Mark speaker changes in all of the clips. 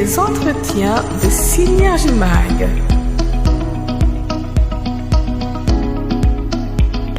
Speaker 1: Les entretiens de Synergie Mag.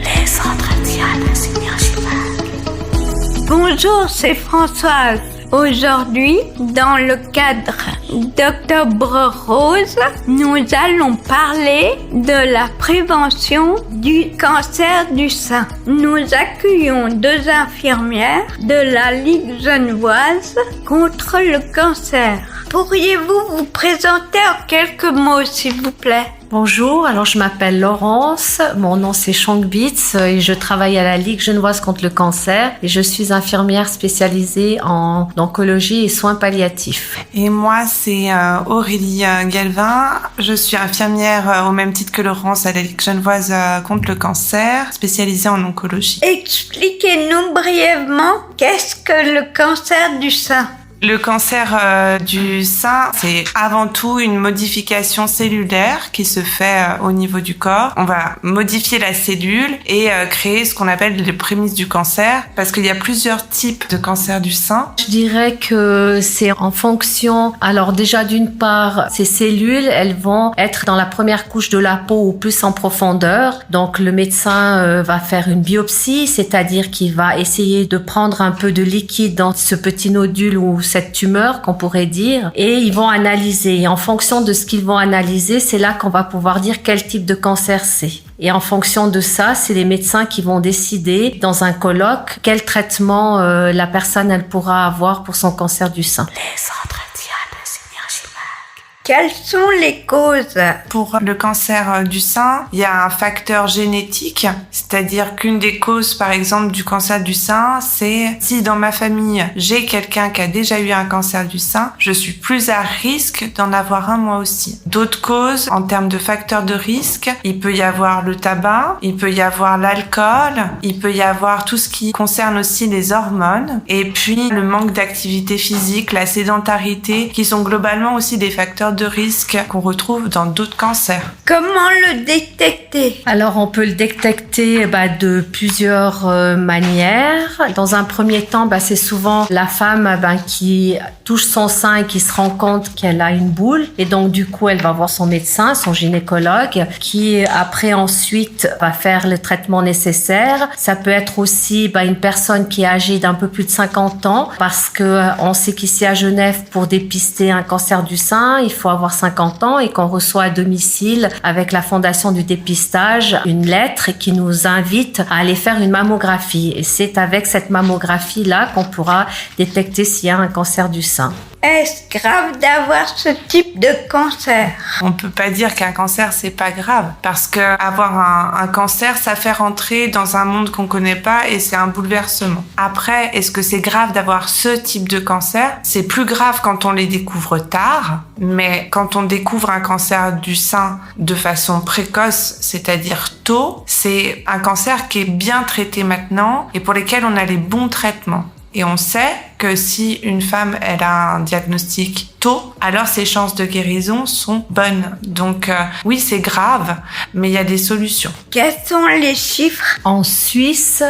Speaker 1: Les entretiens de Synergie Mag.
Speaker 2: Bonjour, c'est Françoise. Aujourd'hui, dans le cadre d'Octobre Rose, nous allons parler de la prévention du cancer du sein. Nous accueillons 2 infirmières de la Ligue genevoise contre le cancer. Pourriez-vous vous présenter en quelques mots, s'il vous plaît ?
Speaker 3: Bonjour, alors je m'appelle Laurence, mon nom c'est Changbitz et je travaille à la Ligue genevoise contre le cancer et je suis infirmière spécialisée en oncologie et soins palliatifs.
Speaker 4: Et moi c'est Aurélie Galvin, je suis infirmière au même titre que Laurence à la Ligue genevoise contre le cancer, spécialisée en oncologie.
Speaker 2: Expliquez-nous brièvement qu'est-ce que le cancer du sein ?
Speaker 4: Le cancer du sein, c'est avant tout une modification cellulaire qui se fait au niveau du corps. On va modifier la cellule et créer ce qu'on appelle les prémices du cancer, parce qu'il y a plusieurs types de cancer du sein.
Speaker 3: Je dirais que c'est en fonction, alors déjà d'une part, ces cellules, elles vont être dans la première couche de la peau ou plus en profondeur. Donc le médecin va faire une biopsie, c'est-à-dire qu'il va essayer de prendre un peu de liquide dans ce petit nodule ou cette tumeur qu'on pourrait dire, et ils vont analyser. Et en fonction de ce qu'ils vont analyser, c'est là qu'on va pouvoir dire quel type de cancer c'est. Et en fonction de ça, c'est les médecins qui vont décider dans un colloque quel traitement la personne elle pourra avoir pour son cancer du sein.
Speaker 1: Les entretiens de Synergie Mag.
Speaker 2: Quelles sont les causes ?
Speaker 4: Pour le cancer du sein, il y a un facteur génétique, c'est-à-dire qu'une des causes, par exemple, du cancer du sein, c'est si dans ma famille, j'ai quelqu'un qui a déjà eu un cancer du sein, je suis plus à risque d'en avoir un moi aussi. D'autres causes, en termes de facteurs de risque, il peut y avoir le tabac, il peut y avoir l'alcool, il peut y avoir tout ce qui concerne aussi les hormones, et puis le manque d'activité physique, la sédentarité, qui sont globalement aussi des facteurs de risque qu'on retrouve dans d'autres cancers.
Speaker 2: Comment le détecter ?
Speaker 3: Alors on peut le détecter de plusieurs manières. Dans un premier temps, c'est souvent la femme qui touche son sein et qui se rend compte qu'elle a une boule, et donc du coup elle va voir son médecin, son gynécologue, qui après ensuite va faire le traitement nécessaire. Ça peut être aussi une personne qui est âgée d'un peu plus de 50 ans, parce que on sait qu'ici à Genève, pour dépister un cancer du sein, il faut avoir 50 ans, et qu'on reçoit à domicile avec la Fondation du dépistage une lettre qui nous invite à aller faire une mammographie. Et c'est avec cette mammographie-là qu'on pourra détecter s'il y a un cancer du sein.
Speaker 2: Est-ce grave d'avoir ce type de cancer ?
Speaker 4: On peut pas dire qu'un cancer c'est pas grave, parce que avoir un cancer, ça fait rentrer dans un monde qu'on connaît pas et c'est un bouleversement. Après, est-ce que c'est grave d'avoir ce type de cancer ? C'est plus grave quand on les découvre tard, mais quand on découvre un cancer du sein de façon précoce, c'est-à-dire tôt, c'est un cancer qui est bien traité maintenant et pour lequel on a les bons traitements. Et on sait que si une femme elle a un diagnostic tôt, alors ses chances de guérison sont bonnes. Donc oui, c'est grave, mais il y a des solutions.
Speaker 2: Quels sont les chiffres ?
Speaker 3: En Suisse,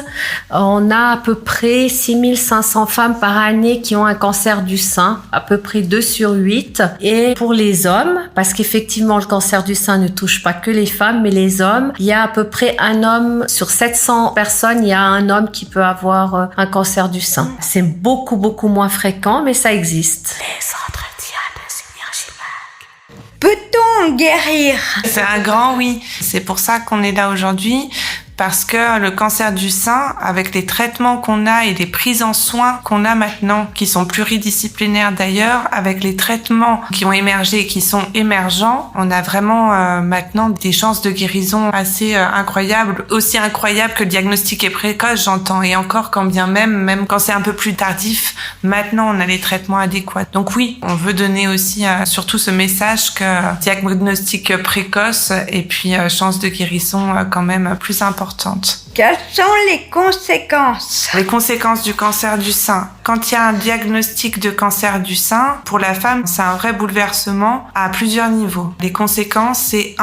Speaker 3: on a à peu près 6500 femmes par année qui ont un cancer du sein, à peu près 2 sur 8. Et pour les hommes, parce qu'effectivement le cancer du sein ne touche pas que les femmes, mais les hommes, il y a à peu près un homme sur 700 personnes, il y a un homme qui peut avoir un cancer du sein. C'est beaucoup moins fréquent, mais ça existe.
Speaker 1: Les entretiens de Synergie Mag.
Speaker 2: Peut-on guérir ?
Speaker 4: C'est un grand oui. C'est pour ça qu'on est là aujourd'hui. Parce que le cancer du sein, avec les traitements qu'on a et les prises en soins qu'on a maintenant, qui sont pluridisciplinaires d'ailleurs, avec les traitements qui ont émergé et qui sont émergents, on a vraiment maintenant des chances de guérison assez incroyables, aussi incroyables que le diagnostic est précoce, j'entends, et encore quand bien même quand c'est un peu plus tardif, maintenant on a les traitements adéquats. Donc oui, on veut donner aussi surtout ce message que diagnostic précoce et puis chance de guérison quand même plus importante.
Speaker 2: Quelles sont les conséquences ?
Speaker 4: Les conséquences du cancer du sein. Quand il y a un diagnostic de cancer du sein, pour la femme, c'est un vrai bouleversement à plusieurs niveaux. Les conséquences, c'est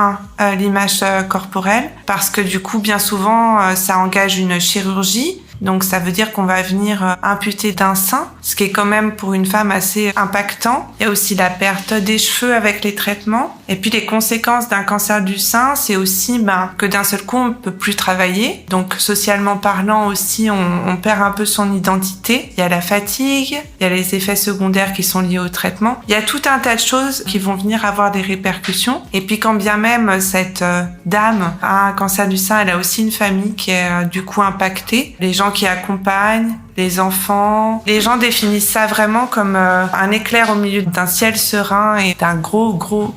Speaker 4: l'image corporelle, parce que du coup, bien souvent, ça engage une chirurgie. Donc ça veut dire qu'on va venir amputer d'un sein, ce qui est quand même pour une femme assez impactant. Il y a aussi la perte des cheveux avec les traitements. Et puis les conséquences d'un cancer du sein, c'est aussi que d'un seul coup, on ne peut plus travailler. Donc socialement parlant aussi, on perd un peu son identité. Il y a la fatigue, il y a les effets secondaires qui sont liés au traitement. Il y a tout un tas de choses qui vont venir avoir des répercussions. Et puis quand bien même cette dame a un cancer du sein, elle a aussi une famille qui est du coup impactée. Les gens qui accompagnent, les enfants, les gens définissent ça vraiment comme un éclair au milieu d'un ciel serein et d'un gros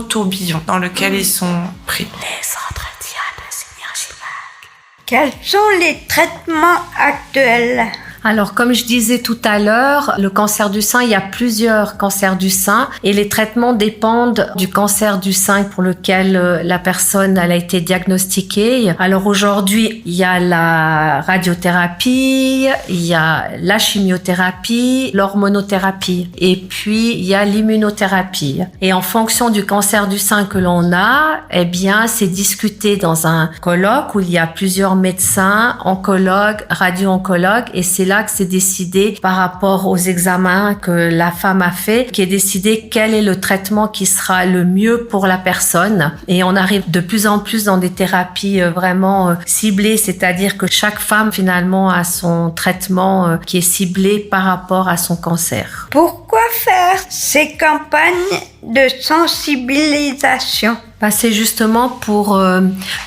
Speaker 4: tourbillon dans lequel ils sont pris.
Speaker 1: Les entretiens de Synergie Mag.
Speaker 2: Quels sont les traitements actuels?
Speaker 3: Alors, comme je disais tout à l'heure, le cancer du sein, il y a plusieurs cancers du sein et les traitements dépendent du cancer du sein pour lequel la personne elle a été diagnostiquée. Alors aujourd'hui, il y a la radiothérapie, il y a la chimiothérapie, l'hormonothérapie et puis il y a l'immunothérapie. Et en fonction du cancer du sein que l'on a, eh bien, c'est discuté dans un colloque où il y a plusieurs médecins, oncologues, radio-oncologues et c'est là que c'est décidé par rapport aux examens que la femme a fait, qui est décidé quel est le traitement qui sera le mieux pour la personne. Et on arrive de plus en plus dans des thérapies vraiment ciblées, c'est-à-dire que chaque femme finalement a son traitement qui est ciblé par rapport à son cancer.
Speaker 2: Pourquoi faire ces campagnes de sensibilisation?
Speaker 3: C'est justement pour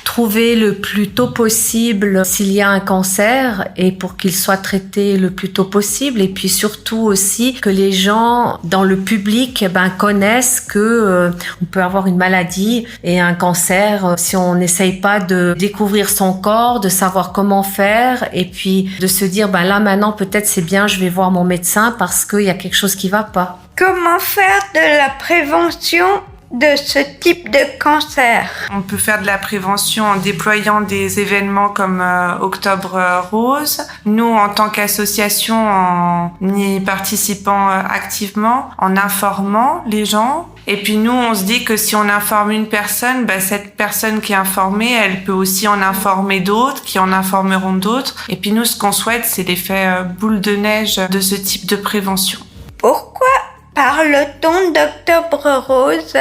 Speaker 3: trouver le plus tôt possible s'il y a un cancer et pour qu'il soit traité le plus tôt possible et puis surtout aussi que les gens dans le public connaissent que on peut avoir une maladie et un cancer si on n'essaye pas de découvrir son corps, de savoir comment faire et puis de se dire là maintenant peut-être c'est bien, je vais voir mon médecin parce qu'il y a quelque chose qui va pas.
Speaker 2: Comment faire de la prévention de ce type de cancer?
Speaker 4: On peut faire de la prévention en déployant des événements comme Octobre Rose. Nous, en tant qu'association, en y participant activement, en informant les gens. Et puis nous, on se dit que si on informe une personne, cette personne qui est informée, elle peut aussi en informer d'autres, qui en informeront d'autres. Et puis nous, ce qu'on souhaite, c'est l'effet boule de neige de ce type de prévention.
Speaker 2: Pourquoi parle-t-on d'Octobre Rose?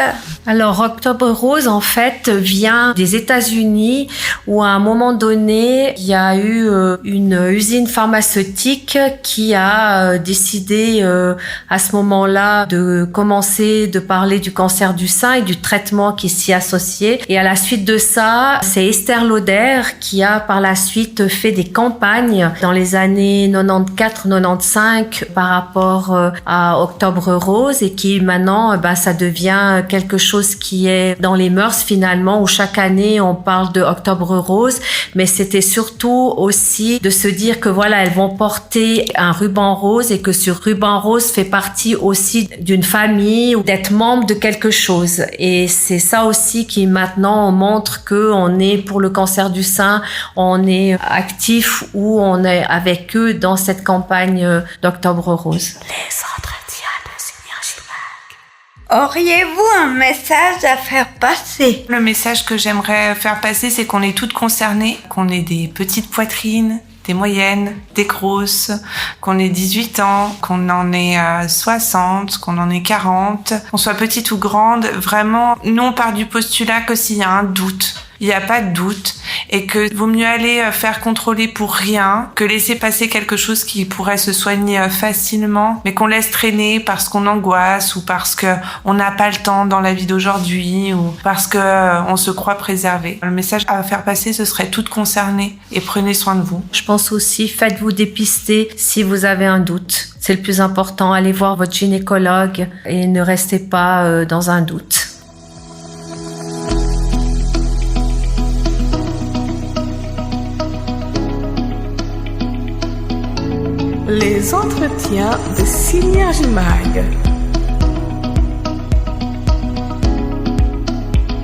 Speaker 3: Alors, Octobre Rose, en fait, vient des États-Unis où, à un moment donné, il y a eu une usine pharmaceutique qui a décidé à ce moment-là de commencer de parler du cancer du sein et du traitement qui s'y associait. Et à la suite de ça, c'est Estée Lauder qui a par la suite fait des campagnes dans les années 94-95 par rapport à Octobre Rose et qui maintenant, ça devient quelque chose qui est dans les mœurs finalement où chaque année on parle de Octobre Rose, mais c'était surtout aussi de se dire que voilà, elles vont porter un ruban rose et que ce ruban rose fait partie aussi d'une famille ou d'être membre de quelque chose. Et c'est ça aussi qui maintenant montre que on est pour le cancer du sein, on est actif ou on est avec eux dans cette campagne d'Octobre Rose.
Speaker 1: Les entretiens de Synergie Mag.
Speaker 2: Auriez-vous un message à faire passer?
Speaker 4: Le message que j'aimerais faire passer, c'est qu'on est toutes concernées, qu'on ait des petites poitrines, des moyennes, des grosses, qu'on ait 18 ans, qu'on en ait 60, qu'on en ait 40, qu'on soit petite ou grande. Vraiment, nous on part du postulat que s'il y a un doute, il n'y a pas de doute et que vaut mieux aller faire contrôler pour rien que laisser passer quelque chose qui pourrait se soigner facilement mais qu'on laisse traîner parce qu'on angoisse ou parce que on n'a pas le temps dans la vie d'aujourd'hui ou parce que on se croit préservé. Le message à faire passer, ce serait toutes concernées et prenez soin de vous.
Speaker 3: Je pense aussi, faites-vous dépister si vous avez un doute. C'est le plus important, allez voir votre gynécologue et ne restez pas dans un doute.
Speaker 1: Les entretiens de Synergie Mag.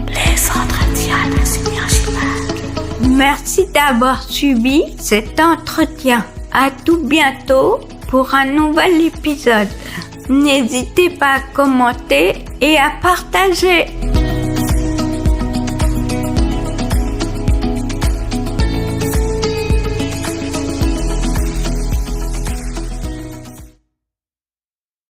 Speaker 1: Les entretiens de Synergie Mag.
Speaker 2: Merci d'avoir suivi cet entretien. À tout bientôt pour un nouvel épisode. N'hésitez pas à commenter et à partager.